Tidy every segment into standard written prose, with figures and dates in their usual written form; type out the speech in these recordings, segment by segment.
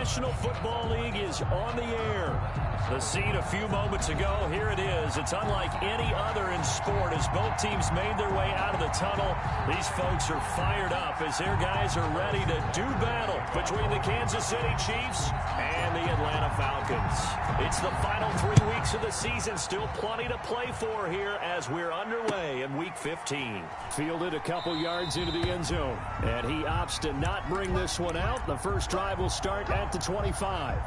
National Football League is on the air. The scene a few moments ago, here it is. It's unlike any other in sport as both teams made their way out of the tunnel. These folks are fired up as their guys are ready to do battle between the Kansas City Chiefs and the Atlanta Falcons. It's the final 3 weeks of the season. Still plenty to play for here as we're underway in Week 15. Fielded a couple yards into the end zone, and he opts to not bring this one out. The first drive will start at the 25.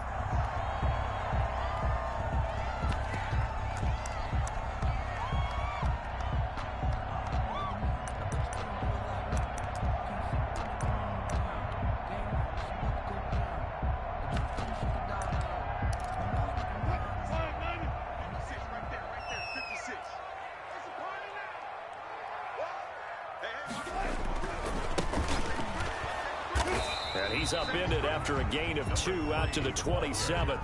And he's upended after a gain of 2 out to the 27.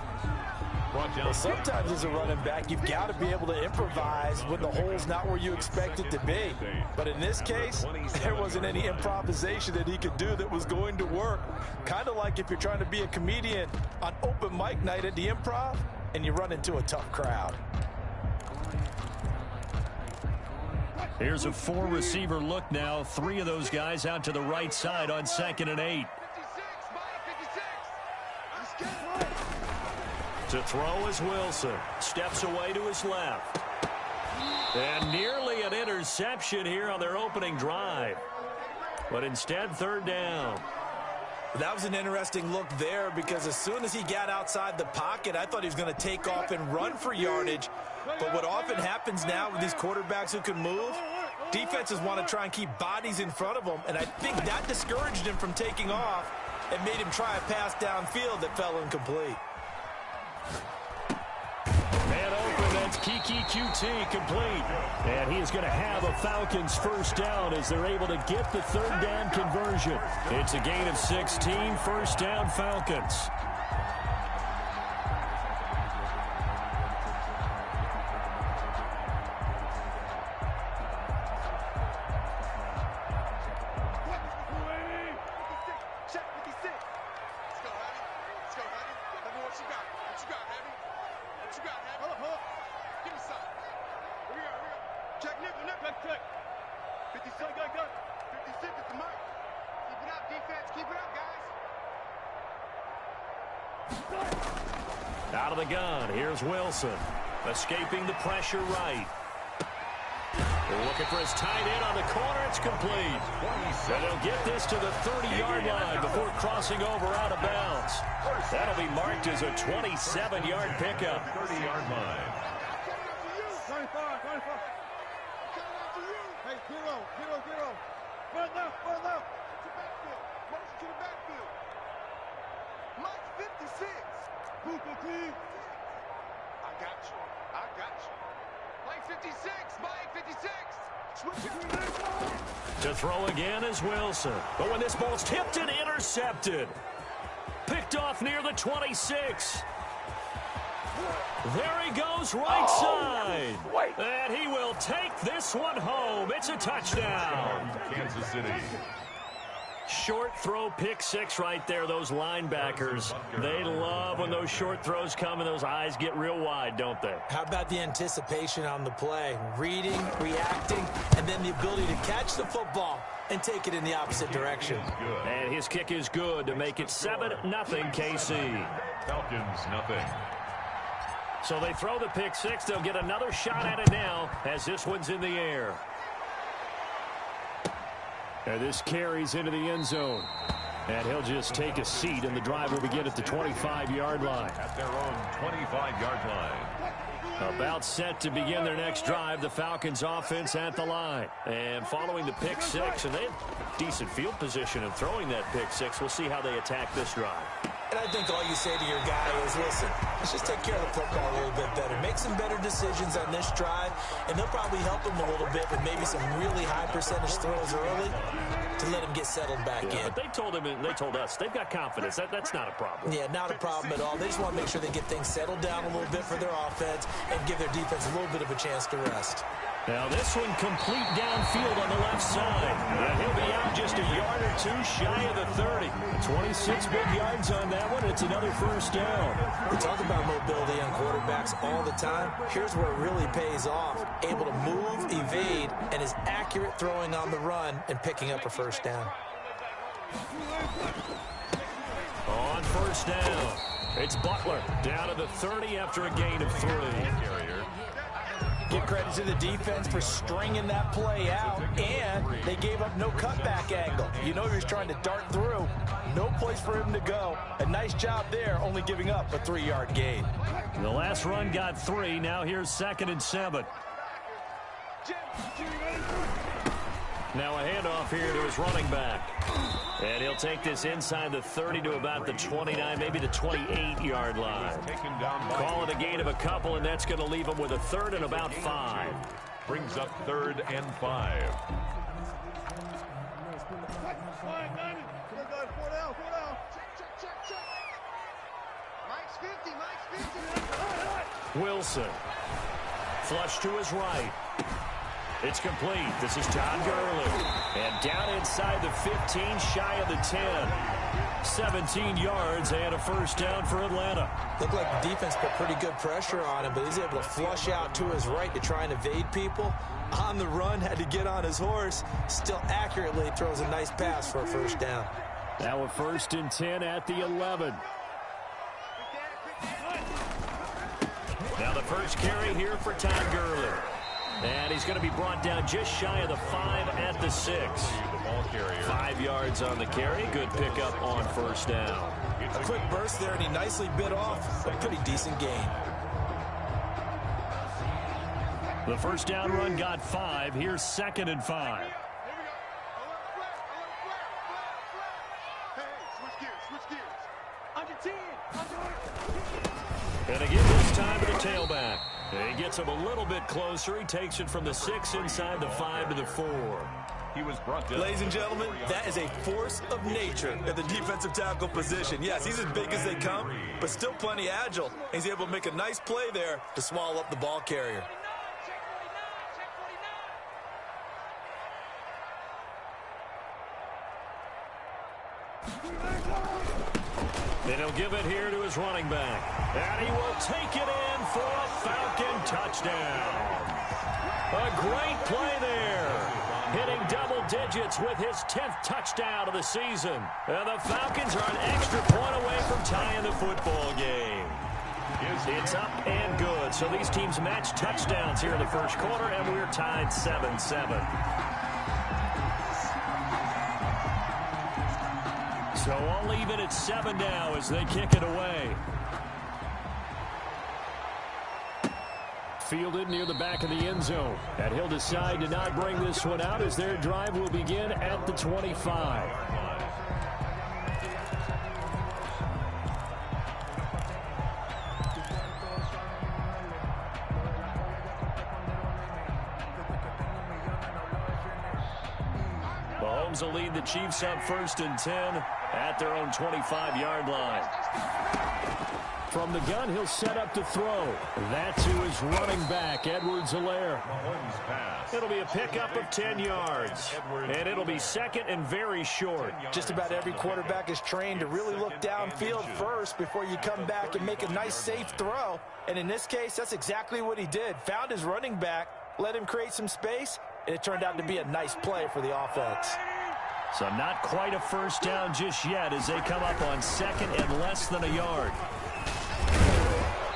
Well, sometimes as a running back, you've got to be able to improvise when the hole's not where you expect it to be. But in this case, there wasn't any improvisation that he could do that was going to work. Kind of like if you're trying to be a comedian on open mic night at the Improv and you run into a tough crowd. Here's a 4-receiver look now. 3 of those guys out to the right side on 2nd and 8. To throw is Wilson. Steps away to his left. And nearly an interception here on their opening drive. But instead, 3rd down. That was an interesting look there because as soon as he got outside the pocket, I thought he was going to take off and run for yardage. But what often happens now with these quarterbacks who can move, defenses want to try and keep bodies in front of them. And I think that discouraged him from taking off and made him try a pass downfield that fell incomplete. Man open, that's Kiki QT complete. And he is going to have a Falcons first down as they're able to get the 3rd down conversion. It's a gain of 16, first down Falcons. Out of the gun, here's Wilson. Escaping the pressure right. Looking for his tight end on the corner. It's complete. And he'll get this to the 30-yard line before crossing over out of bounds. That'll be marked as a 27-yard pickup. 30-yard line. Hey, Hero. Run left. Motion to the backfield. Mike 56. Booker T. I got you. Mike 56. Mike 56. Switch it. To throw again is Wilson. But when this ball's tipped and intercepted. Picked off near the 26. There he goes right side. And he will take this one home. It's a touchdown. Kansas City. Short throw, pick 6 right there. Those linebackers, they love when those short throws come and those eyes get real wide, don't they? How about the anticipation on the play? Reading, reacting, and then the ability to catch the football and take it in the opposite direction. And his kick is good to make it 7-0 KC. Falcons, nothing. So they throw the pick 6. They'll get another shot at it now as this one's in the air. And this carries into the end zone. And he'll just take a seat, and the drive will begin at the 25-yard line. At their own 25-yard line. About set to begin their next drive, the Falcons offense at the line. And following the pick 6, and they have decent field position in throwing that pick 6. We'll see how they attack this drive. And I think all you say to your guy is, listen, let's just take care of the football a little bit better. Make some better decisions on this drive, and they'll probably help him a little bit with maybe some really high percentage throws early to let him get settled back in. But they told him, and they told us, they've got confidence. That's not a problem. Yeah, not a problem at all. They just want to make sure they get things settled down a little bit for their offense and give their defense a little bit of a chance to rest. Now this one complete downfield on the left side. And he'll be out just a yard or two shy of the 30. 26 big yards on that one. It's another first down. We talk about mobility on quarterbacks all the time. Here's where it really pays off. Able to move, evade, and is accurate throwing on the run and picking up a first down. On first down, it's Butler down to the 30 after a gain of 3. Give credit to the defense for stringing that play out, and they gave up no cutback angle. You know he was trying to dart through. No place for him to go. A nice job there, only giving up a 3-yard gain. The last run got 3. Now here's 2nd and 7. Now a handoff here to his running back. And he'll take this inside the 30 to about the 29, maybe the 28-yard line. Call it a gain of a couple, and that's going to leave him with a 3rd and about 5. Brings up 3rd and 5. Wilson. Flush to his right. It's complete. This is Todd Gurley. And down inside the 15, shy of the 10. 17 yards and a first down for Atlanta. Looked like the defense put pretty good pressure on him, but he's able to flush out to his right to try and evade people. On the run, had to get on his horse. Still accurately throws a nice pass for a first down. Now a 1st and 10 at the 11. Now the first carry here for Todd Gurley. And he's going to be brought down just shy of the 5 at the 6. 5 yards on the carry. Good pickup on first down. A quick burst there, and he nicely bit off a pretty decent gain. The first down run got 5. Here's 2nd and 5. And again this time to the tailback. He gets him a little bit closer. He takes it from the 6 inside the 5 to the 4. He was brought down. Ladies and gentlemen, that is a force of nature at the defensive tackle position. Yes, he's as big as they come, but still plenty agile. He's able to make a nice play there to swallow up the ball carrier. Then he'll give it here to his running back. And he will take it in for a Falcon touchdown. A great play there. Hitting double digits with his 10th touchdown of the season. And the Falcons are an extra point away from tying the football game. It's up and good. So these teams match touchdowns here in the first quarter, and we're tied 7-7. So all even at 7 now as they kick it away. Fielded near the back of the end zone. And he'll decide to not bring this one out as their drive will begin at the 25. Mahomes will lead the Chiefs up 1st and 10 at their own 25-yard line. From the gun, he'll set up to throw. That to his running back, Edwards-Helaire. It'll be a pickup of 10 yards. And it'll be 2nd and very short. Just about every quarterback is trained to really look downfield first before you come back and make a nice, safe throw. And in this case, that's exactly what he did. Found his running back, let him create some space, and it turned out to be a nice play for the offense. So not quite a first down just yet as they come up on 2nd and less than a yard.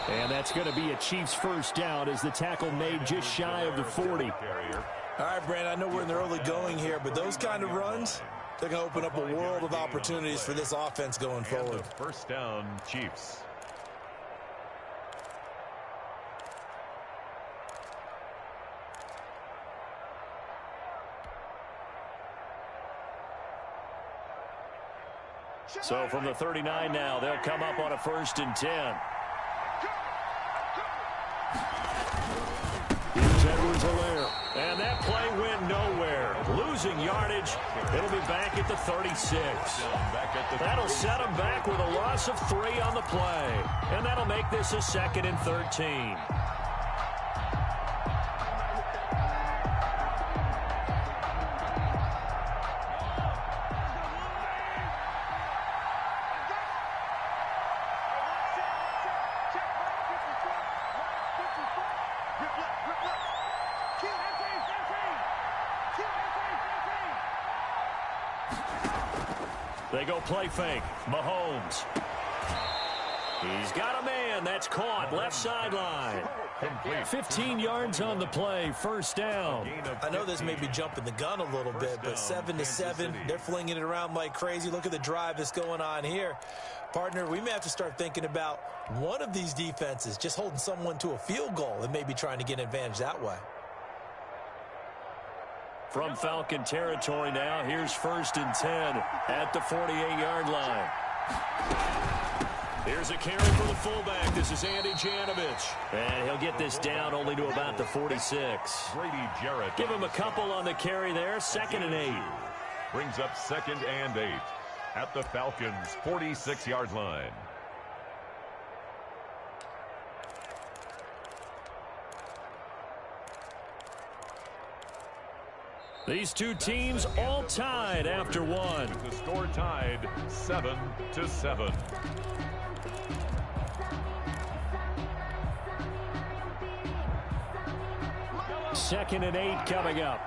And that's going to be a Chiefs first down as the tackle made just shy of the 40. All right, Brandon, I know we're in the early going here, but those kind of runs, they're going to open up a world of opportunities for this offense going forward. First down, Chiefs. So from the 39 now, they'll come up on a 1st and 10. Here's Edwards-Helaire. And that play went nowhere. Losing yardage. It'll be back at the 36. That'll set them back with a loss of 3 on the play. And that'll make this a 2nd and 13. They go play fake. Mahomes. He's got a man. That's caught. Left sideline. 15 yards on the play. First down. I know this may be jumping the gun a little bit, but 7-7, they're flinging it around like crazy. Look at the drive that's going on here. Partner, we may have to start thinking about one of these defenses just holding someone to a field goal and maybe trying to get an advantage that way. From Falcon territory now, here's 1st and 10 at the 48-yard line. Here's a carry for the fullback. This is Andy Janovich. And he'll get this down only to about the 46. Grady Jarrett. Give him a couple on the carry there. 2nd and 8. Brings up 2nd and 8 at the Falcons' 46-yard line. These two teams all tied after one. With the score tied 7-7. 2nd and 8 coming up.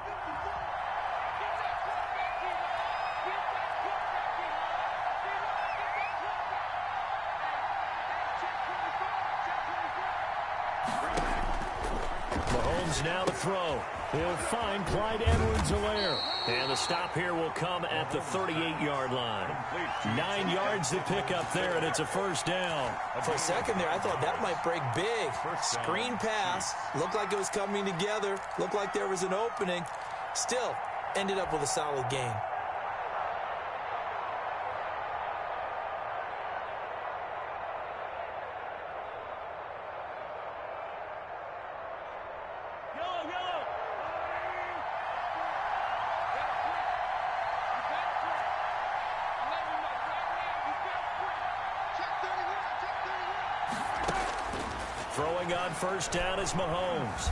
Mahomes now to throw. He'll find Clyde Edwards-Helaire. And the stop here will come at the 38-yard line. 9 yards to pick up there, and it's a first down. For a second there, I thought that might break big. Screen pass. Looked like it was coming together. Looked like there was an opening. Still, ended up with a solid gain. Throwing on first down is Mahomes.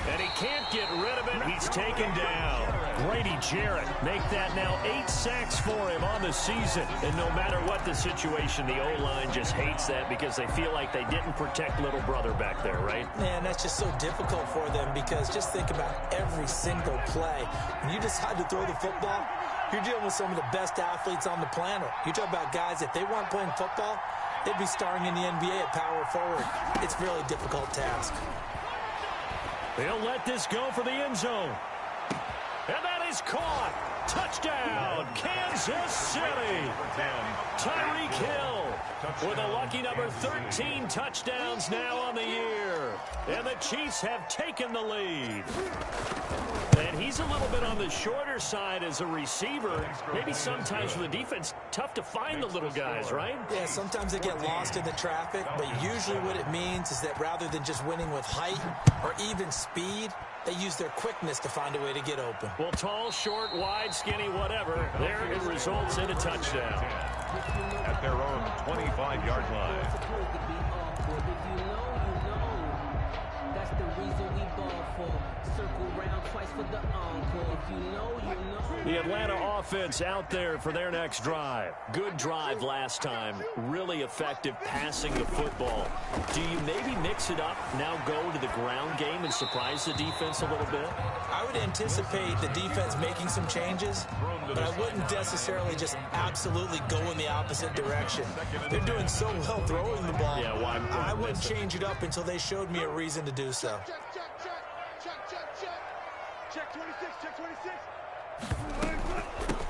And he can't get rid of it. He's taken down. Grady Jarrett make that now 8 sacks for him on the season. And no matter what the situation, the O-line just hates that because they feel like they didn't protect little brother back there, right? Man, that's just so difficult for them because just think about every single play. When you decide to throw the football, you're dealing with some of the best athletes on the planet. You talk about guys, if they weren't playing football, they'd be starring in the NBA at power forward. It's a really difficult task. They'll let this go for the end zone. And that is caught. Touchdown, Kansas City. Tyreek Hill with a lucky number 13 touchdowns now on the year. And the Chiefs have taken the lead. And he's a little bit on the shorter side as a receiver. Maybe sometimes for the defense, tough to find the little guys, right? Yeah, sometimes they get lost in the traffic, but usually what it means is that rather than just winning with height or even speed, they use their quickness to find a way to get open. Well, tall, short, wide, skinny, whatever, there it results in a touchdown. At their own 25-yard line. That's the reason we ball for. Circle round twice for the encore. If you know, you know. The Atlanta offense out there for their next drive. Good drive last time. Really effective passing the football. Do you maybe mix it up, now go to the ground game and surprise the defense a little bit? I would anticipate the defense making some changes, but I wouldn't necessarily just absolutely go in the opposite direction. They're doing so well throwing the ball. Yeah, why? I wouldn't change it up until they showed me a reason to do so. Check 26, check 26.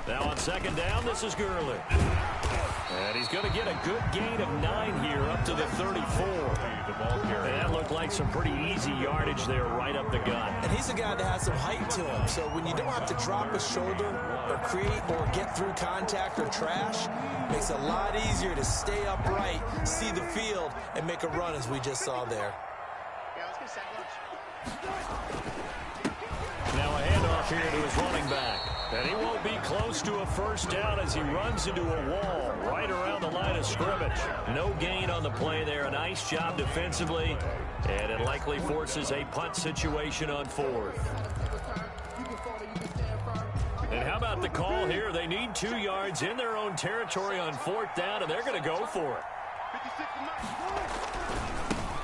Now on second down, this is Gurley. And he's going to get a good gain of 9 here up to the 34. And that looked like some pretty easy yardage there right up the gut. And he's a guy that has some height to him, so when you don't have to drop a shoulder or create or get through contact or trash, it makes it a lot easier to stay upright, see the field, and make a run as we just saw there. Yeah, let's get sack lunch. Now a handoff here to his running back. And he won't be close to a first down as he runs into a wall right around the line of scrimmage. No gain on the play there. A nice job defensively. And it likely forces a punt situation on 4th. And how about the call here? They need 2 yards in their own territory on 4th down, and they're going to go for it.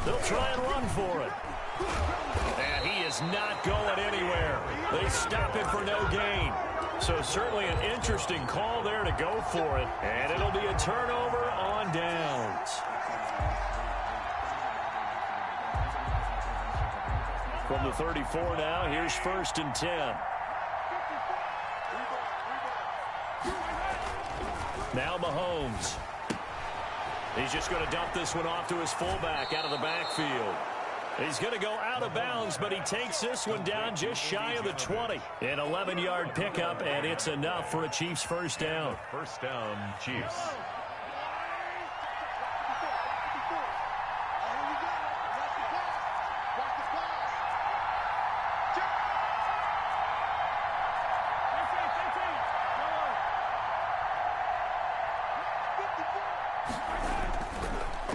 They'll try and run for it. And he is not going anywhere. They stop him for no gain. So certainly an interesting call there to go for it. And it'll be a turnover on downs. From the 34 now, here's 1st and 10. Now Mahomes. He's just going to dump this one off to his fullback out of the backfield. He's going to go out of bounds, but he takes this one down just shy of the 20. An 11-yard pickup, and it's enough for a Chiefs first down. First down, Chiefs.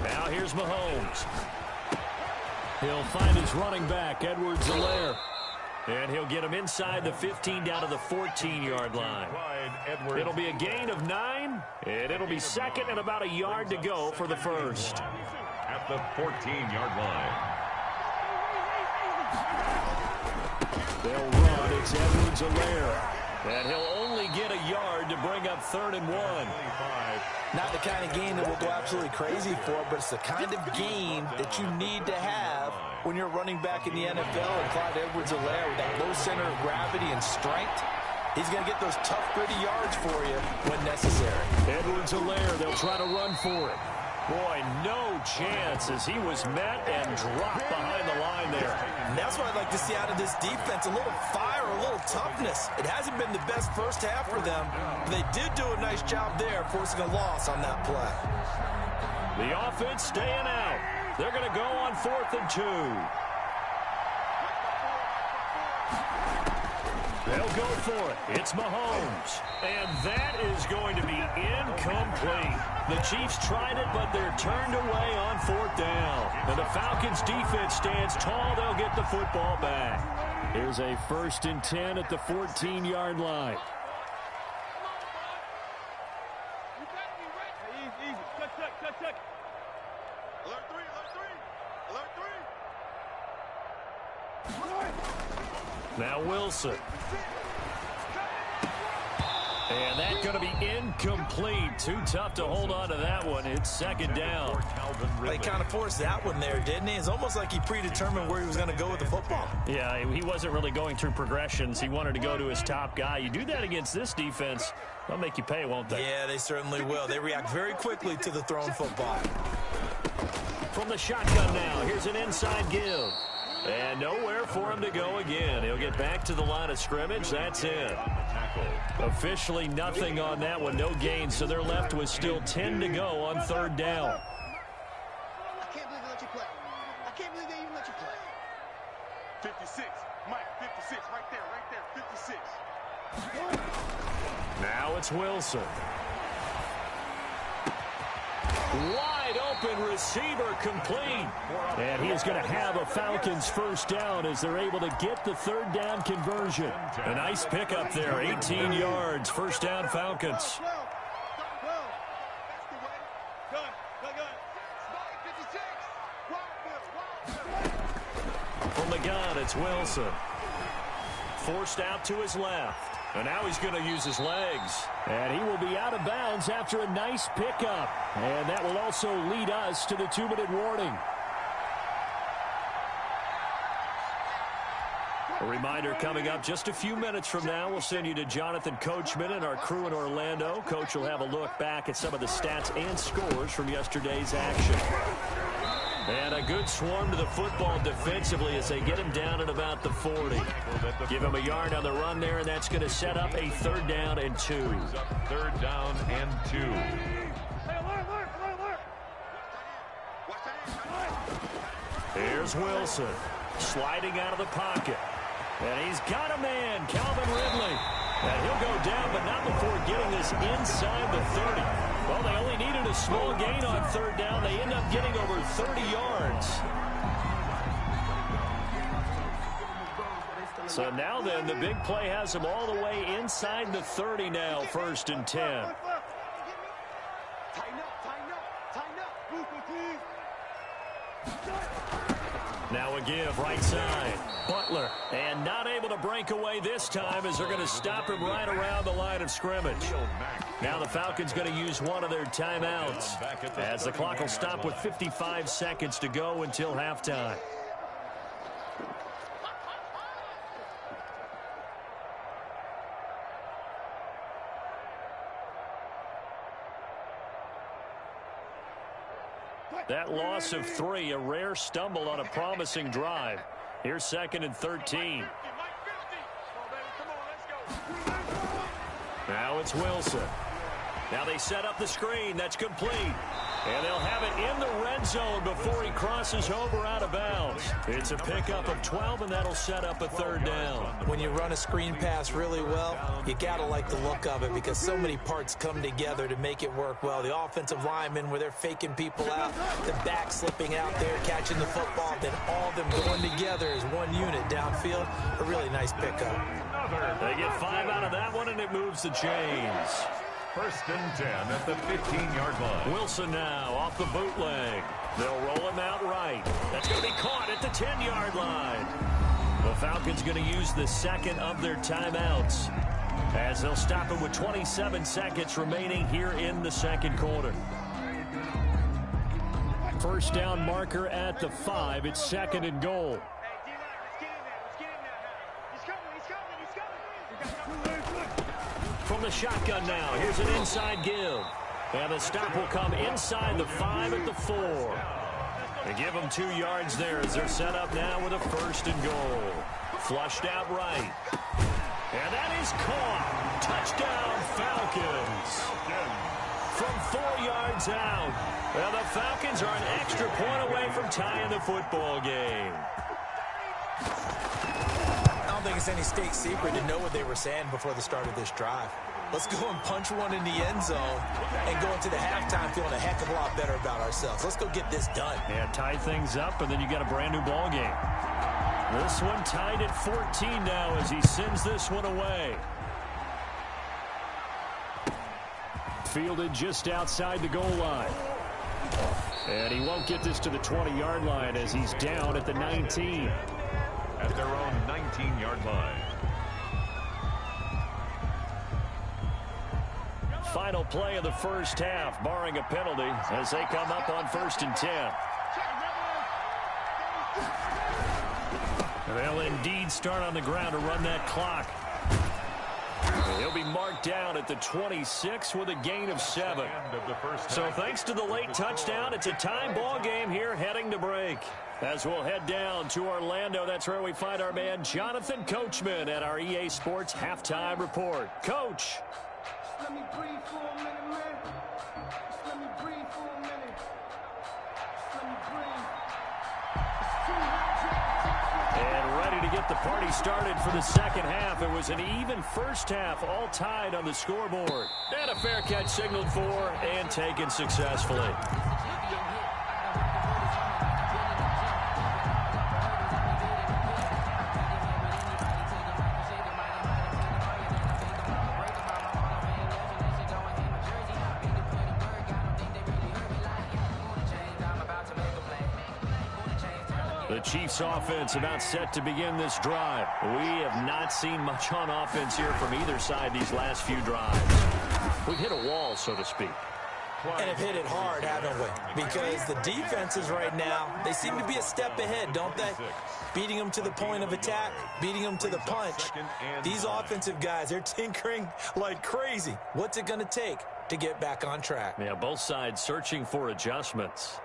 Now here's Mahomes. He'll find his running back, Edwards-Helaire. And he'll get him inside the 15 down to the 14-yard line. It'll be a gain of 9, and it'll be second and about a yard to go for the first. At the 14-yard line. They'll run. It's Edwards-Helaire. And he'll only get a yard to bring up 3rd and 1. Not the kind of game that we'll go absolutely crazy for, but it's the kind of game that you need to have when you're running back in the NFL. And Clyde Edwards-Helaire, with that low center of gravity and strength, he's going to get those tough, gritty yards for you when necessary. Edwards-Helaire, they'll try to run for it. Boy, no chance as he was met and dropped behind the line there. And that's what I'd like to see out of this defense, a little fire, a little toughness. It hasn't been the best first half for them, but they did do a nice job there forcing a loss on that play. The offense staying out. They're going to go on 4th and 2. They'll go for it. It's Mahomes. And that is going to be incomplete. The Chiefs tried it, but they're turned away on 4th down. And the Falcons defense stands tall. They'll get the football back. Here's a 1st and 10 at the 14-yard line. Easy. Check. Alert 3. Now Wilson. And that's going to be incomplete. Too tough to hold on to that one. It's 2nd down. They kind of forced that one there, didn't he? It's almost like he predetermined where he was going to go with the football. Yeah, he wasn't really going through progressions. He wanted to go to his top guy. You do that against this defense, they'll make you pay, won't they? Yeah, they certainly will. They react very quickly to the thrown football. From the shotgun now, here's an inside give. And nowhere for him to go again. He'll get back to the line of scrimmage. That's it. Officially nothing on that one. No gain, so they're left with still 10 to go on 3rd down. I can't believe they let you play. I can't believe they even let you play. 56. Mike, 56. Right there. 56. Now it's Wilson. Wide open receiver complete. And he is going to have a Falcons first down as they're able to get the 3rd down conversion. A nice pickup there, 18 yards, first down Falcons. From the gun, it's Wilson. Forced out to his left. And now he's going to use his legs. And he will be out of bounds after a nice pickup. And that will also lead us to the 2-minute warning. A reminder coming up just a few minutes from now. We'll send you to Jonathan Coachman and our crew in Orlando. Coach will have a look back at some of the stats and scores from yesterday's action. And a good swarm to the football defensively as they get him down at about the 40. Give him a yard on the run there, and that's going to set up a 3rd down and 2. 3rd down and 2. Here's Wilson sliding out of the pocket. And he's got a man, Calvin Ridley. And he'll go down, but not before getting this inside the 30. Well, they only needed a small gain on 3rd down. They end up getting over 30 yards. So now then, the big play has them all the way inside the 30 now, 1st and 10. Tighten up. Move, please. Now a give right side. Butler. And not able to break away this time as they're going to stop him right around the line of scrimmage. Now the Falcons going to use one of their timeouts as the clock will stop with 55 seconds to go until halftime. That loss of 3, a rare stumble on a promising drive. Here's 2nd and 13. Now it's Wilson. Now they set up the screen. That's complete. And they'll have it in the red zone before he crosses over out of bounds. It's a pickup of 12, and that'll set up a 3rd down. When you run a screen pass really well, you got to like the look of it because so many parts come together to make it work well. The offensive linemen, where they're faking people out, the back slipping out there, catching the football, then all of them going together as one unit downfield. A really nice pickup. They get 5 out of that one, and it moves the chains. 1st and 10 at the 15-yard line. Wilson now off the bootleg. They'll roll him out right. That's going to be caught at the 10-yard line. The Falcons going to use the 2nd of their timeouts as they'll stop him with 27 seconds remaining here in the 2nd quarter. 1st down marker at the 5. It's 2nd and goal. From the shotgun now, here's an inside give. And the stop will come inside the 5 at the 4. They give them 2 yards there as they're set up now with a 1st and goal. Flushed out right. And that is caught. Touchdown, Falcons. From 4 yards out. Well, the Falcons are an extra point away from tying the football game. I don't think it's any state secret to know what they were saying before the start of this drive. Let's go and punch one in the end zone and go into the halftime feeling a heck of a lot better about ourselves. Let's go get this done. Yeah, tie things up, and then you got a brand new ball game. This one tied at 14 now as he sends this one away. Fielded just outside the goal line. And he won't get this to the 20-yard line as he's down at the 19. At their own 19-yard line. Final play of the 1st half, barring a penalty, as they come up on 1st and 10. They'll indeed start on the ground to run that clock. He'll be marked down at the 26 with a gain of 7. So thanks to the late touchdown, it's a tie ball game here heading to break. As we'll head down to Orlando, that's where we find our man Jonathan Coachman at our EA Sports Halftime Report. Coach. Let me breathe for a minute, man. Just let me breathe for a minute. Just let me breathe. And ready to get the party started for the 2nd half. It was an even 1st half, all tied on the scoreboard. And a fair catch signaled for and taken successfully. The Chiefs offense about set to begin this drive. We have not seen much on offense here from either side these last few drives. We've hit a wall, so to speak. And have hit it hard, haven't we? Because the defenses right now, they seem to be a step ahead, don't they? Beating them to the point of attack, beating them to the punch. These offensive guys, they're tinkering like crazy. What's it going to take to get back on track? Yeah, both sides searching for adjustments.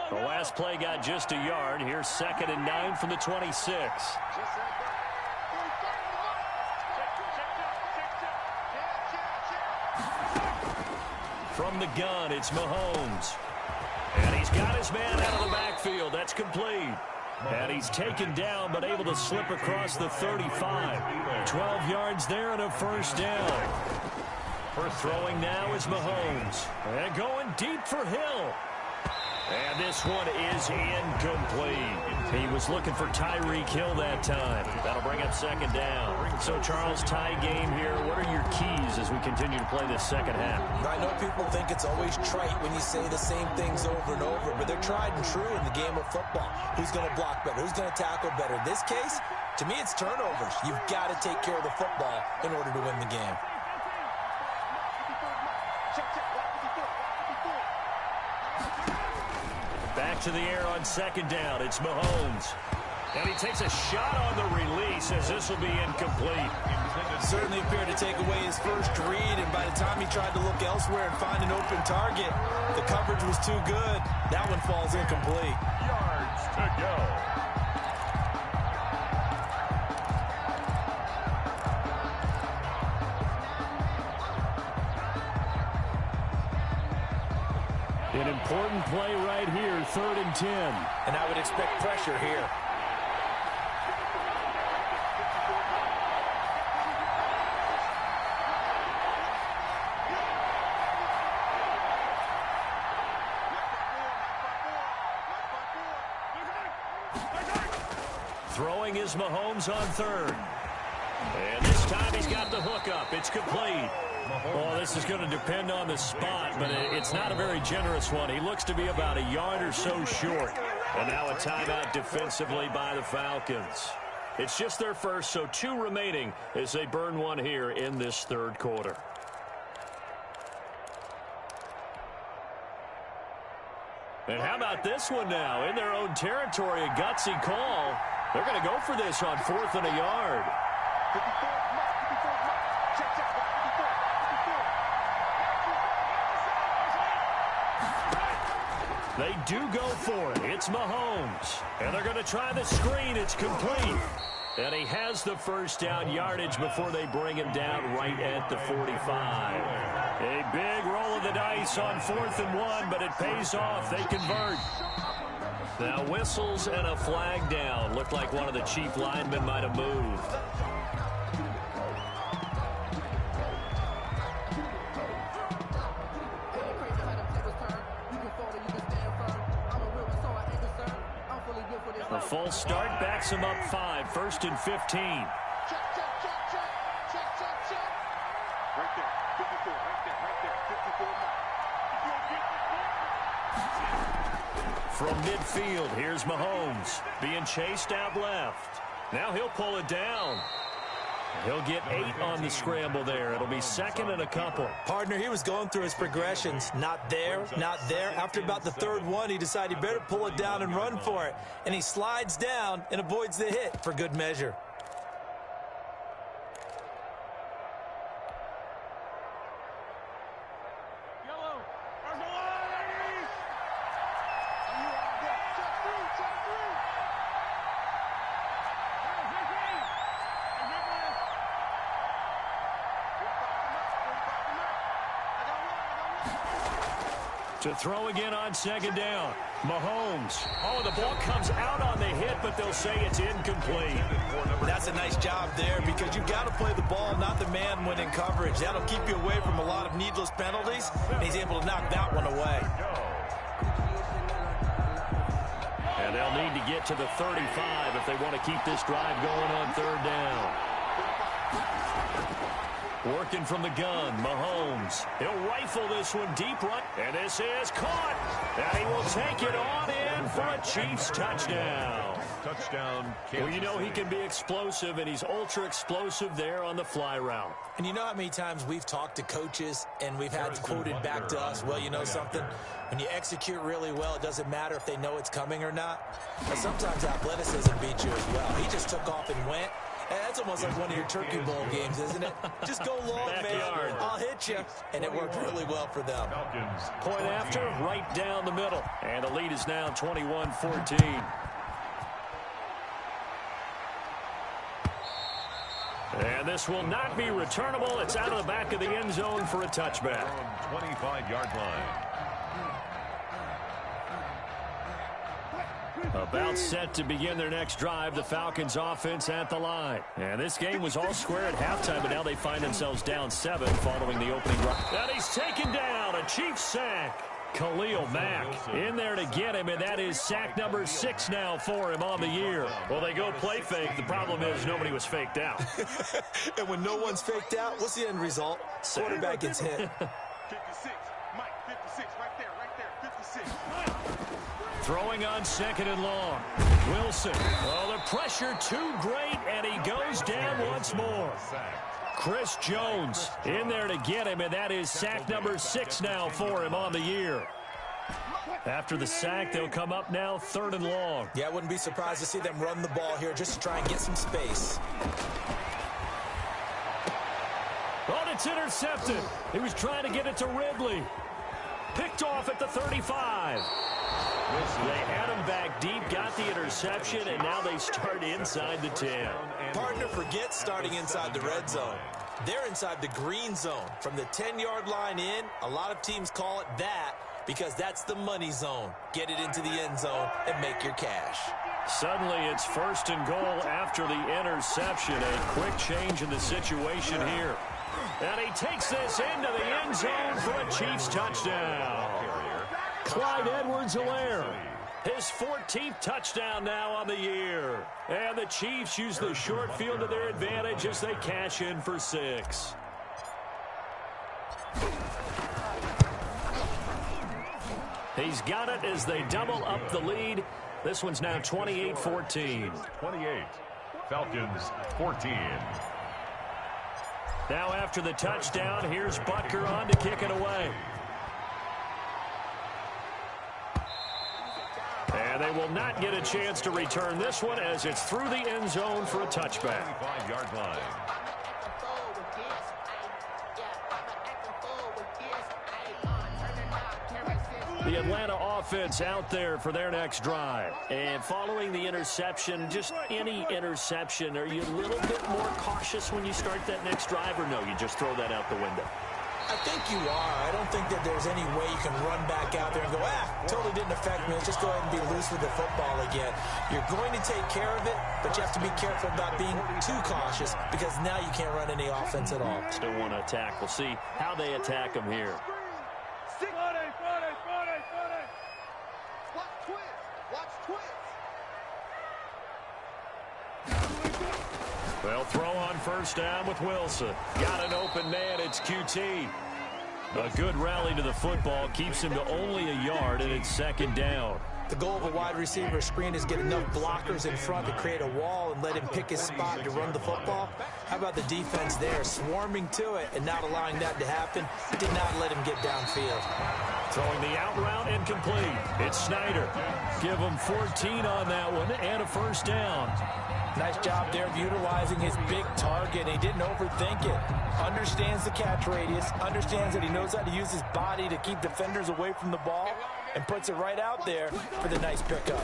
The last play got just a yard. Here's 2nd and 9 from the 26. From the gun, it's Mahomes. And he's got his man out of the backfield. That's complete. And he's taken down, but able to slip across the 35. 12 yards there and a 1st down. Throwing now is Mahomes. And going deep for Hill. And this one is incomplete. He was looking for Tyreek Hill that time. That'll bring up second down. So, Charles, tie game here. What are your keys as we continue to play this second half? I know people think it's always trite when you say the same things over and over, but they're tried and true in the game of football. Who's going to block better? Who's going to tackle better? In this case, to me, it's turnovers. You've got to take care of the football in order to win the game. Back to the air on second down. It's Mahomes. And he takes a shot on the release as this will be incomplete. Certainly appeared to take away his first read, and by the time he tried to look elsewhere and find an open target, the coverage was too good. That one falls incomplete. Yards to go. An important play right here, 3rd and 10. And I would expect pressure here. Throwing is Mahomes on 3rd. And this time he's got the hookup. It's complete. Oh, this is going to depend on the spot, but it's not a very generous one. He looks to be about a yard or so short. And now a timeout defensively by the Falcons. It's just their first, so 2 remaining as they burn one here in this 3rd quarter. And how about this one now? In their own territory, a gutsy call. They're going to go for this on 4th and a yard. They do go for it. It's Mahomes. And they're going to try the screen. It's complete. And he has the first down yardage before they bring him down right at the 45. A big roll of the dice on 4th and 1, but it pays off. They convert. Now whistles and a flag down. Looked like one of the chief linemen might have moved. A full start backs him up 5, 1st and 15. Check, check, check, check. Check, check, check. Right there. 54. Right there. Right there. 54. From midfield, here's Mahomes being chased out left. Now he'll pull it down. He'll get 8 on the scramble there. It'll be 2nd and a couple. Partner, he was going through his progressions. Not there, not there. After about the 3rd one, he decided he better pull it down and run for it. And he slides down and avoids the hit for good measure. To throw again on 2nd down. Mahomes. Oh, the ball comes out on the hit, but they'll say it's incomplete. That's a nice job there because you've got to play the ball, not the man when in coverage. That'll keep you away from a lot of needless penalties, and he's able to knock that one away. And they'll need to get to the 35 if they want to keep this drive going on 3rd down. Working from the gun, Mahomes. He'll rifle this one deep right. And this is caught. And he will take it on in for a Chiefs touchdown. Touchdown, Kansas Well, you know he City. can be explosive, and he's ultra-explosive there on the fly route. And you know how many times we've talked to coaches and we've had quoted back to us, well, you know something? When you execute really well, it doesn't matter if they know it's coming or not. But sometimes athleticism beats you as well. He just took off and went. And that's almost like one of your Turkey Bowl games, isn't it? Just go long, Backyard. man. I'll hit you. And it worked really well for them. Falcons. Point after, right down the middle. And the lead is now 21-14. And this will not be returnable. It's out of the back of the end zone for a touchback. On 25-yard line. About set to begin their next drive, the Falcons offense at the line. And this game was all square at halftime, but now they find themselves down 7 following the opening drive. And he's taken down, a Chiefs sack. Khalil Mack in there to get him, and that is sack number 6 now for him on the year. Well, they go play fake. The problem is nobody was faked out. And when no one's faked out, what's the end result? Quarterback gets hit. 56. Mike, 56. Right there. 56. Throwing on 2nd and long. Wilson. Oh, the pressure too great, and he goes down once more. Chris Jones in there to get him, and that is sack number 6 now for him on the year. After the sack, they'll come up now 3rd and long. Yeah, I wouldn't be surprised to see them run the ball here just to try and get some space. Oh, it's intercepted. He was trying to get it to Ridley. Picked off at the 35. They had him back deep, got the interception, and now they start inside the 10. Partner, forget starting inside the red zone. They're inside the green zone. From the 10-yard line in, a lot of teams call it that because that's the money zone. Get it into the end zone and make your cash. Suddenly, it's 1st and goal after the interception. A quick change in the situation here. And he takes this into the end zone for a Chiefs touchdown. Clyde Edwards-Helaire, his 14th touchdown now on the year. And the Chiefs use the short field to their advantage as they cash in for 6. He's got it as they double up the lead. This one's now 28-14. 28. Falcons 14. Now after the touchdown, here's Butker on to kick it away. And they will not get a chance to return this one as it's through the end zone for a touchback. 25-yard line. The Atlanta offense out there for their next drive. And following the interception, just any interception, are you a little bit more cautious when you start that next drive, or no, you just throw that out the window? I think you are. I don't think that there's any way you can run back out there and go, totally didn't affect me. Let's just go ahead and be loose with the football again. You're going to take care of it, but you have to be careful about being too cautious because now you can't run any offense at all. Still want to attack. We'll see how they attack them here. Watch twins. They'll throw on 1st down with Wilson. Got an open man. It's QT. A good rally to the football keeps him to only a yard, and it's 2nd down. The goal of a wide receiver screen is get enough blockers in front to create a wall and let him pick his spot to run the football. How about the defense there, swarming to it and not allowing that to happen? Did not let him get downfield. Throwing the out route incomplete. It's Snyder. Give him 14 on that one and a 1st down. Nice job there of utilizing his big target. He didn't overthink it. Understands the catch radius. Understands that he knows how to use his body to keep defenders away from the ball. And puts it right out there for the nice pickup.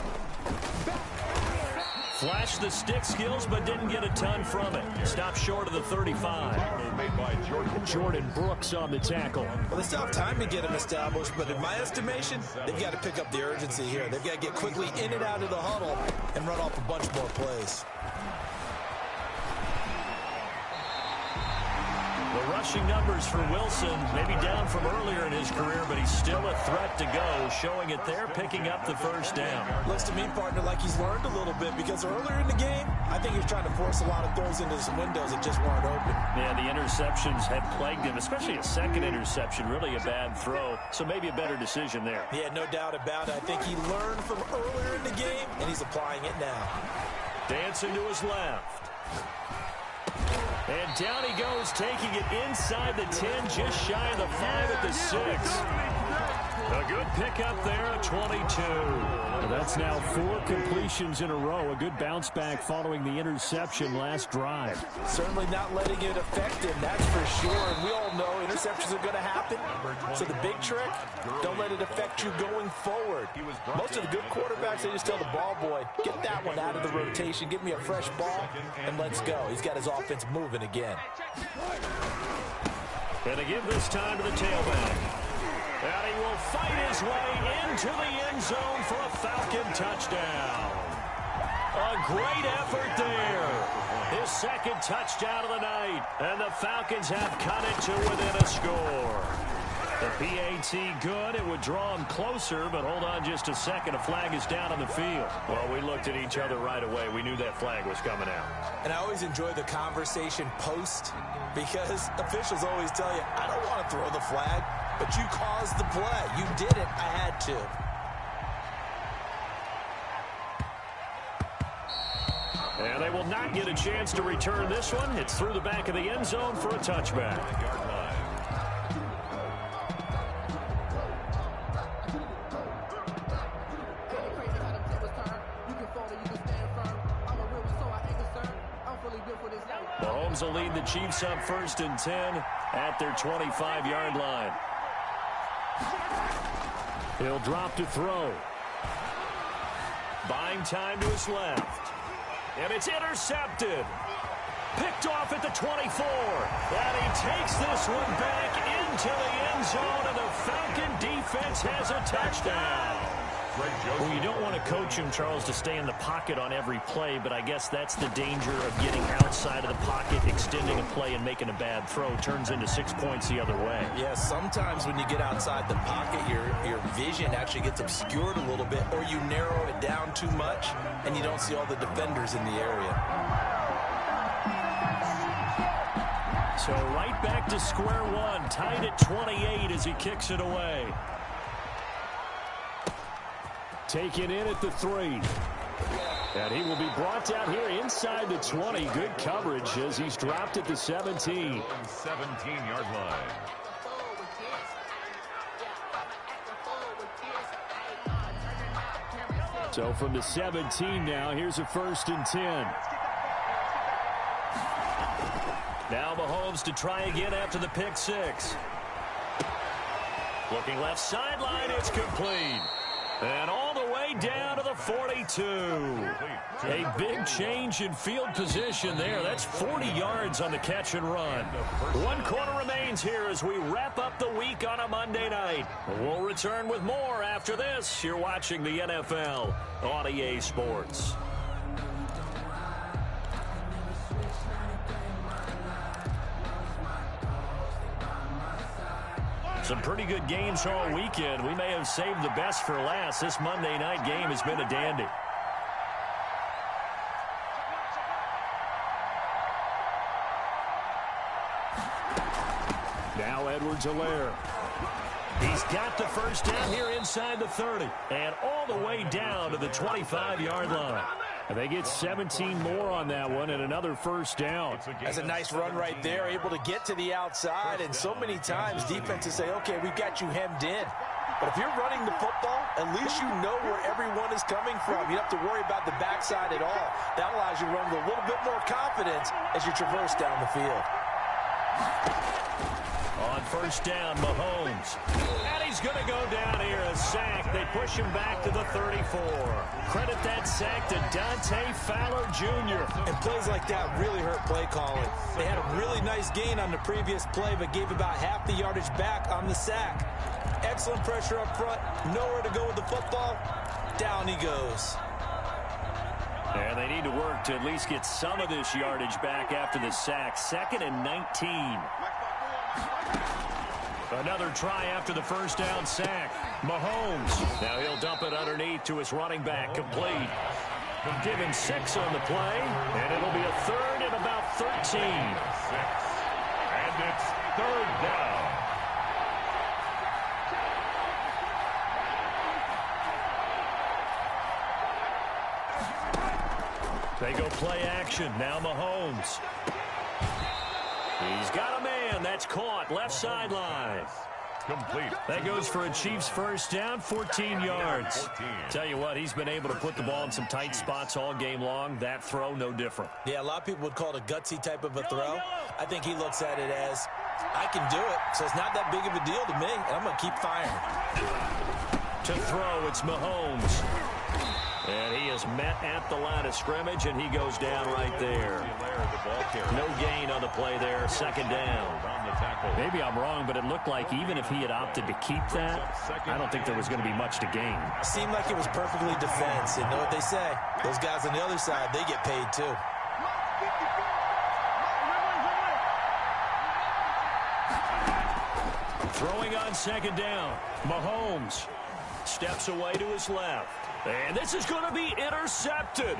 Flashed the stick skills, but didn't get a ton from it. Stopped short of the 35. Made by Jordan Brooks on the tackle. Well, they still have time to get him established, but in my estimation, they've got to pick up the urgency here. They've got to get quickly in and out of the huddle and run off a bunch more plays. The rushing numbers for Wilson, maybe down from earlier in his career, but he's still a threat to go, showing it there, picking up the 1st down. Looks to me, partner, like he's learned a little bit because earlier in the game, I think he was trying to force a lot of throws into some windows that just weren't open. Yeah, the interceptions had plagued him, especially a 2nd interception, really a bad throw, so maybe a better decision there. Yeah, no doubt about it. I think he learned from earlier in the game, and he's applying it now. Dancing to his left. And down he goes, taking it inside the 10, just shy of the 5 at the 6. A good pickup there at 22. Well, that's now 4 completions in a row. A good bounce back following the interception last drive. Certainly not letting it affect him, that's for sure. And we all know interceptions are going to happen. So the big trick, don't let it affect you going forward. Most of the good quarterbacks, they just tell the ball boy, get that one out of the rotation, give me a fresh ball, and let's go. He's got his offense moving again. And to give this time to the tailback. And he will fight his way into the end zone for a Falcon touchdown. A great effort there. His 2nd touchdown of the night. And the Falcons have cut it to within a score. The PAT good. It would draw him closer, but hold on just a second. A flag is down on the field. Well, we looked at each other right away. We knew that flag was coming out. And I always enjoy the conversation post because officials always tell you, I don't want to throw the flag, but you caused the play. You did it. I had to. And they will not get a chance to return this one. It's through the back of the end zone for a touchback. Mahomes will lead the Chiefs up 1st and 10 at their 25-yard line. He'll drop to throw. Buying time to his left. And it's intercepted. Picked off at the 24. And he takes this one back into the end zone, and the Falcon defense has a touchdown. Well, you don't want to coach him, Charles, to stay in the pocket on every play, but I guess that's the danger of getting outside of the pocket, extending a play, and making a bad throw. Turns into 6 points the other way. Yeah, sometimes when you get outside the pocket, your vision actually gets obscured a little bit, or you narrow it down too much, and you don't see all the defenders in the area. So right back to square one, tied at 28 as he kicks it away. Taken in at the 3. And he will be brought down here inside the 20. Good coverage as he's dropped at the 17. 17-yard line. So from the 17 now, here's a 1st and 10. Now Mahomes to try again after the pick 6. Looking left sideline, it's complete. And all the way down to the 42. A big change in field position there. That's 40 yards on the catch and run. 1 quarter remains here as we wrap up the week on a Monday night. We'll return with more after this. You're watching the NFL on EA Sports. Some pretty good games all weekend. We may have saved the best for last. This Monday night game has been a dandy. Now Edwards-Helaire. He's got the first down here inside the 30. And all the way down to the 25-yard line. And they get 17 more on that one and another first down. That's a nice run right there, able to get to the outside. And so many times defenses say, okay, we've got you hemmed in. But if you're running the football, at least you know where everyone is coming from. You don't have to worry about the backside at all. That allows you to run with a little bit more confidence as you traverse down the field. On first down, Mahomes. And he's going to go down here, a sack. They push him back to the 34. Credit that sack to Dante Fowler Jr. And plays like that really hurt play calling. They had a really nice gain on the previous play, but gave about half the yardage back on the sack. Excellent pressure up front. Nowhere to go with the football. Down he goes. And they need to work to at least get some of this yardage back after the sack. 2nd and 19. Another try after the first down sack. Mahomes. Now he'll dump it underneath to his running back. Complete. Give him 6 on the play. And it'll be a 3rd and about 13. And it's 3rd down. They go play action. Now Mahomes. He's got a man. That's caught. Left sideline. Complete. That goes for a Chiefs first down, 14 yards. Tell you what, he's been able to put the ball in some tight spots all game long. That throw, no different. Yeah, a lot of people would call it a gutsy type of a throw. I think he looks at it as, I can do it, so it's not that big of a deal to me, and I'm going to keep firing. To throw, it's Mahomes. And he is met at the line of scrimmage, and he goes down right there. No gain on the play there, 2nd down. Maybe I'm wrong, but it looked like even if he had opted to keep that, I don't think there was going to be much to gain. Seemed like it was perfectly defense. You know what they say? Those guys on the other side, they get paid too. Throwing on second down. Mahomes steps away to his left. And this is going to be intercepted.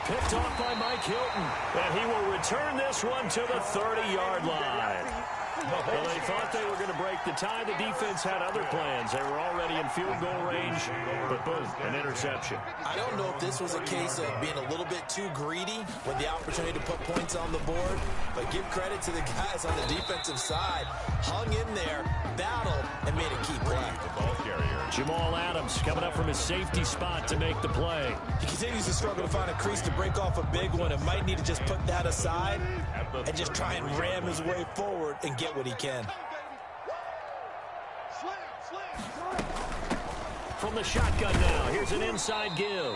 Picked off by Mike Hilton. And he will return this one to the 30-yard line. Well, they thought they were going to break the tie. The defense had other plans. They were already in field goal range, but boom, an interception. I don't know if this was a case of being a little bit too greedy with the opportunity to put points on the board, but give credit to the guys on the defensive side. Hung in there, battled, and made a key play. The ball carrier. Jamal Adams coming up from his safety spot to make the play. He continues to struggle to find a crease to break off a big one and might need to just put that aside and just try and ram his way forward and get what he can. From the shotgun now, here's an inside give.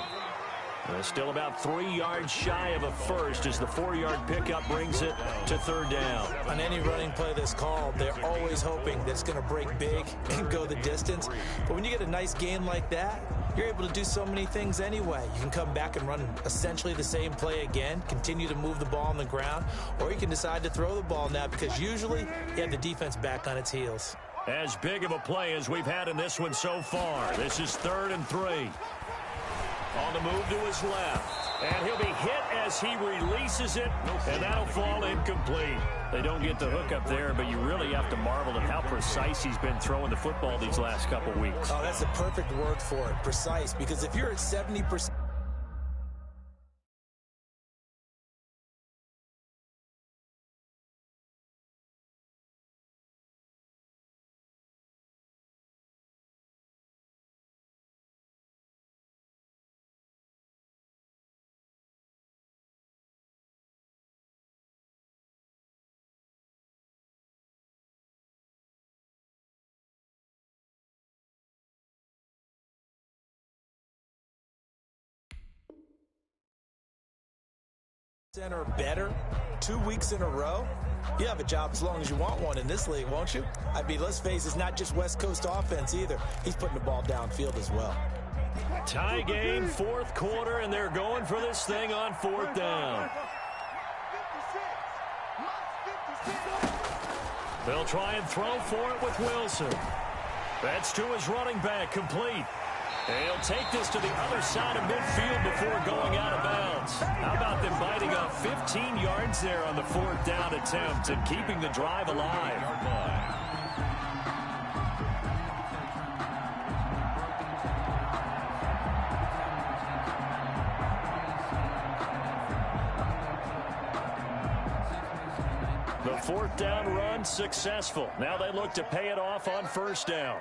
Still about 3 yards shy of a first as the 4-yard pickup brings it to third down. On any running play that's called, they're always hoping that it's going to break big and go the distance. But when you get a nice gain like that, you're able to do so many things anyway. You can come back and run essentially the same play again, continue to move the ball on the ground, or you can decide to throw the ball now because usually you have the defense back on its heels. As big of a play as we've had in this one so far. This is 3rd and 3. On the move to his left. And he'll be hit as he releases it, and that'll fall incomplete. They don't get the hook up there, but you really have to marvel at how precise he's been throwing the football these last couple weeks. Oh, that's a perfect word for it, precise, because if you're at 70%, or better 2 weeks in a row, you have a job as long as you want one in this league, won't you? I mean, let's face it, it's not just West Coast offense either. He's putting the ball downfield as well. Tie game, 4th quarter, and they're going for this thing on 4th down. They'll try and throw for it with Wilson. That's to his running back, complete. He'll take this to the other side of midfield before going out of bounds. How about them biting up 15 yards there on the 4th down attempt and keeping the drive alive? The 4th down run successful. Now they look to pay it off on 1st down.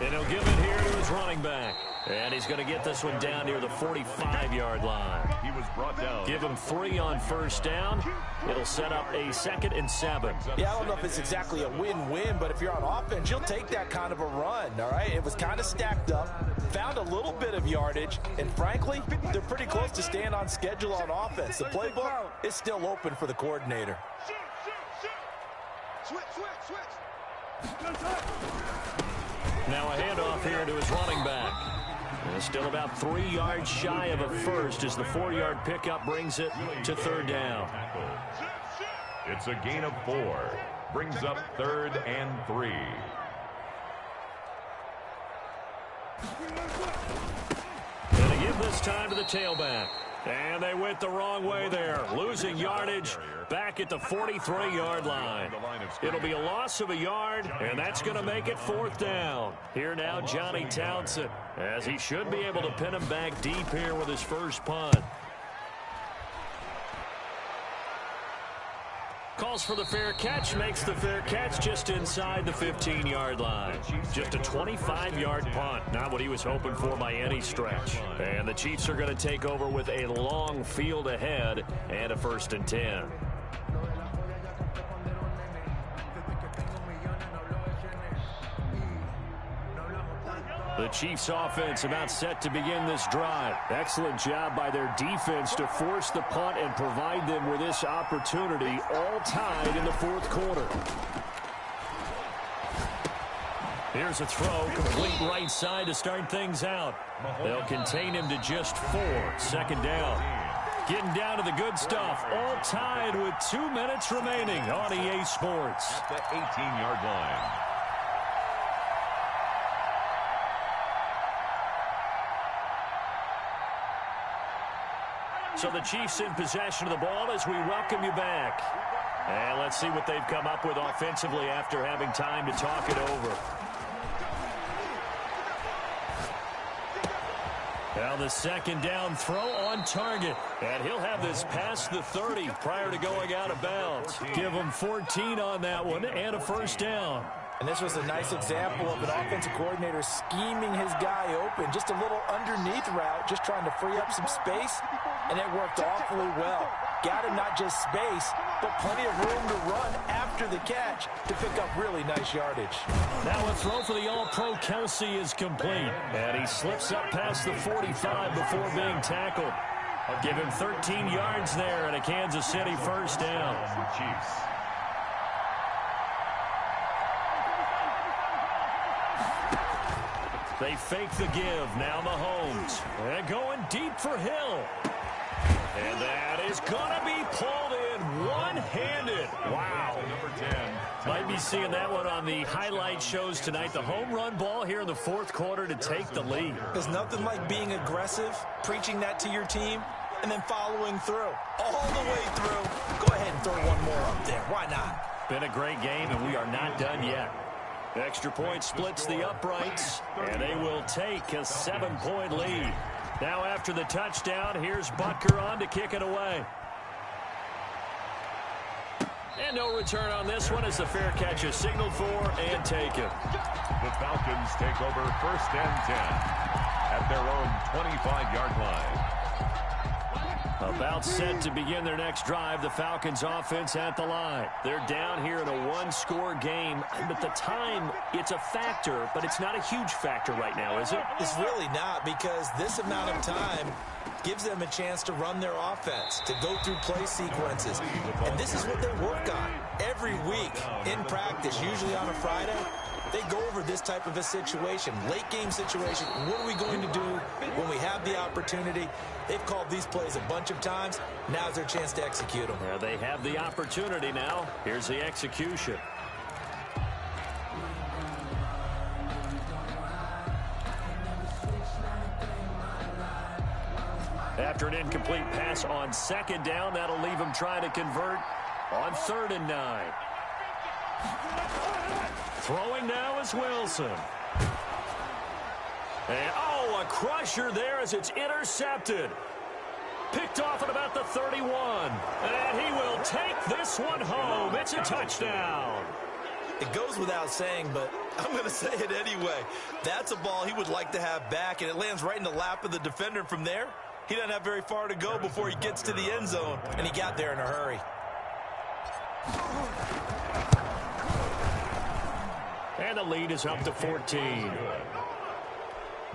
And he'll give it here to his running back. And he's going to get this one down near the 45-yard line. He was brought down. Give him 3 on 1st down. It'll set up a 2nd and 7. Yeah, I don't know if it's exactly a win-win, but if you're on offense, you'll take that kind of a run, all right? It was kind of stacked up, found a little bit of yardage, and frankly, they're pretty close to staying on schedule on offense. The playbook is still open for the coordinator. Switch. Now a handoff here to his running back. And still about 3 yards shy of a first as the 4-yard pickup brings it to 3rd down. It's a gain of 4. Brings up 3rd and 3. And they give this time to the tailback. And they went the wrong way there, losing yardage back at the 43-yard line. It'll be a loss of a yard, and that's going to make it 4th down. Here now, Johnny Townsend, as he should be able to pin him back deep here with his first punt. Calls for the fair catch, makes the fair catch just inside the 15-yard line. Just a 25-yard punt, not what he was hoping for by any stretch. And the Chiefs are going to take over with a long field ahead and a 1st and 10. The Chiefs offense about set to begin this drive. Excellent job by their defense to force the punt and provide them with this opportunity, all tied in the 4th quarter. Here's a throw, complete right side to start things out. They'll contain him to just 4. 2nd down. Getting down to the good stuff. All tied with 2 minutes remaining on EA Sports. At the 18-yard line. So the Chiefs in possession of the ball as we welcome you back. And let's see what they've come up with offensively after having time to talk it over. Now the 2nd down throw on target. And he'll have this past the 30 prior to going out of bounds. Give him 14 on that one and a 1st down. And this was a nice example of an offensive coordinator scheming his guy open. Just a little underneath route, just trying to free up some space, and it worked awfully well. Got him not just space, but plenty of room to run after the catch to pick up really nice yardage. Now a throw for the All-Pro Kelsey is complete. And he slips up past the 45 before being tackled. I'll give him 13 yards there and a Kansas City 1st down. Chiefs. They fake the give. Now Mahomes. And going deep for Hill. And that is going to be pulled in one-handed. Wow. Number 10. Might be seeing that one on the highlight shows tonight. The home run ball here in the 4th quarter to take the lead. There's nothing like being aggressive, preaching that to your team, and then following through. All the way through. Go ahead and throw one more up there. Why not? Been a great game, and we are not done yet. Extra point splits the uprights, and they will take a 7-point lead. Now after the touchdown, here's Butker on to kick it away. And no return on this one as the fair catch is signaled for and taken. The Falcons take over 1st and 10 at their own 25-yard line. About set to begin their next drive, the Falcons offense at the line. They're down here in a 1-score game, but the time, it's a factor, but it's not a huge factor right now, is it? It's really not, because this amount of time gives them a chance to run their offense, to go through play sequences. And this is what they work on every week in practice, usually on a Friday. They go over this type of a situation, late game situation. What are we going to do when we have the opportunity? They've called these plays a bunch of times. Now's their chance to execute them. Yeah, they have the opportunity now. Here's the execution. After an incomplete pass on 2nd down, that'll leave him trying to convert on 3rd and 9. Throwing now is Wilson. And, a crusher there as it's intercepted. Picked off at about the 31. And he will take this one home. It's a touchdown. It goes without saying, but I'm going to say it anyway. That's a ball he would like to have back, and it lands right in the lap of the defender from there. He doesn't have very far to go before he gets to the end zone, and he got there in a hurry. And the lead is up to 14.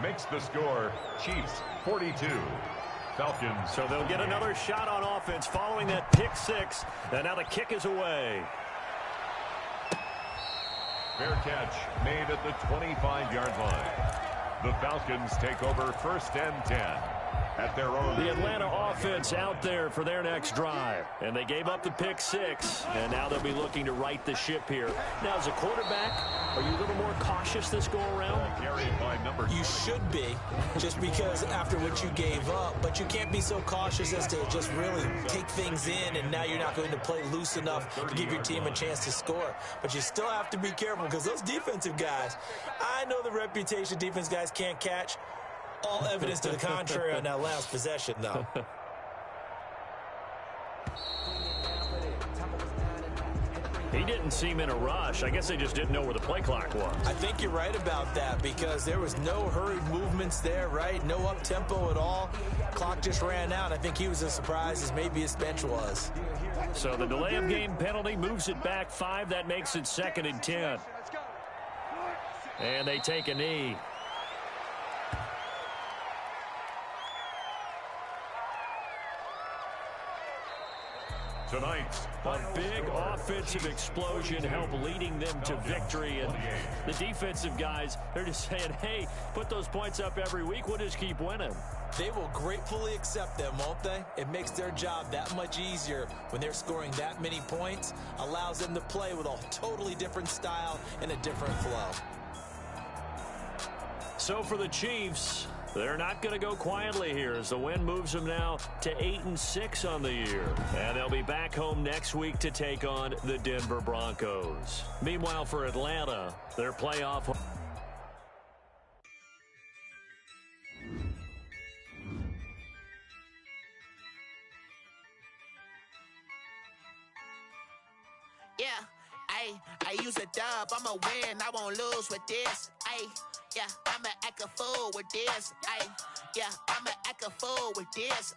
Makes the score Chiefs 42. Falcons. So they'll get another shot on offense following that pick 6. And now the kick is away. Fair catch made at the 25-yard line. The Falcons take over 1st and 10 at their own. The Atlanta offense out there for their next drive. And they gave up the pick 6. And now they'll be looking to right the ship here. Now, as a quarterback, are you a little more cautious this go-around? Carried by number. You should be, just because after what you gave up. But you can't be so cautious as to just really take things in, and now you're not going to play loose enough to give your team a chance to score. But you still have to be careful, because those defensive guys, I know the reputation defense guys can't catch. All evidence to the contrary on that last possession, though. He didn't seem in a rush. I guess they just didn't know where the play clock was. I think you're right about that, because there was no hurried movements there, right? No up-tempo at all. Clock just ran out. I think he was as surprised as maybe his bench was. So the delay of game penalty moves it back 5. That makes it 2nd and 10. And they take a knee. Tonight's A big offensive explosion helped leading them to victory. And the defensive guys, they're just saying, hey, put those points up every week. We'll just keep winning. They will gratefully accept them, won't they? It makes their job that much easier when they're scoring that many points. Allows them to play with a totally different style and a different flow. So for the Chiefs, they're not going to go quietly here as the win moves them now to 8-6 on the year. And they'll be back home next week to take on the Denver Broncos. Meanwhile, for Atlanta, their playoff... Yeah, I use a dub, I'ma win, I won't lose with this, yeah, I'ma act a fool with this, yeah, I'ma act a fool with this,